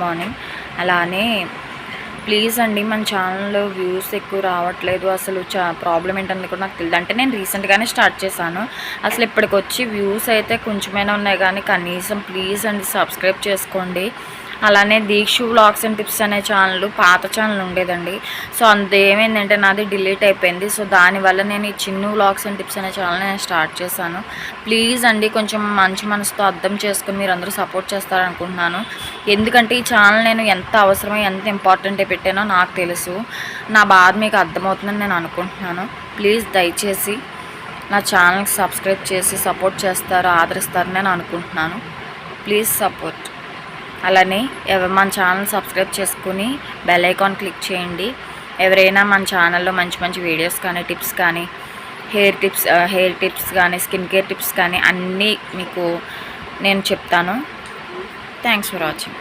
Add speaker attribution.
Speaker 1: Morning. అలానే please అండి మన ఛానల్లో వ్యూస్ ఎక్కువ రావట్లేదు, అసలు ప్రాబ్లం ఏంటనేది కూడా నాకు తెలియదు. అంటే నేను రీసెంట్గానే స్టార్ట్ చేశాను, అసలు ఇప్పటికొచ్చి వ్యూస్ అయితే కొంచెమైనా ఉన్నాయి, కానీ కనీసం ప్లీజ్ అండి సబ్స్క్రైబ్ చేసుకోండి. అలానే దీక్షు వ్లాగ్స్ అండ్ టిప్స్ అనే ఛానల్ పాత ఛానల్ ఉండేదండి. సో ఏమైందంటే నాది డిలీట్ అయిపోయింది. సో దానివల్ల నేను ఈ చిన్ను వ్లాగ్స్ అండ్ టిప్స్ అనే ఛానల్ నేను స్టార్ట్ చేశాను. ప్లీజ్ అండి కొంచెం మంచి మనసుతో అర్థం చేసుకుని మీరు అందరూ సపోర్ట్ చేస్తారనుకుంటున్నాను. ఎందుకంటే ఈ ఛానల్ నేను ఎంత అవసరమో ఎంత ఇంపార్టెంట్ పెట్టానో నాకు తెలుసు. నా బాధ మీకు అర్థమవుతుందని నేను అనుకుంటున్నాను. ప్లీజ్ దయచేసి నా ఛానల్కి సబ్స్క్రైబ్ చేసి సపోర్ట్ చేస్తారు, ఆదరిస్తారని నేను అనుకుంటున్నాను. Please support. అలానే మన ఛానల్ సబ్స్క్రైబ్ చేసుకుని బెల్ ఐకాన్ క్లిక్ చేయండి. ఎవరైనా మన ఛానల్లో మంచి మంచి వీడియోస్ కానీ టిప్స్ కానీ హెయిర్ టిప్స్ కానీ స్కిన్ కేర్ టిప్స్ కానీ అన్నీ మీకు నేను చెప్తాను. Thanks for watching.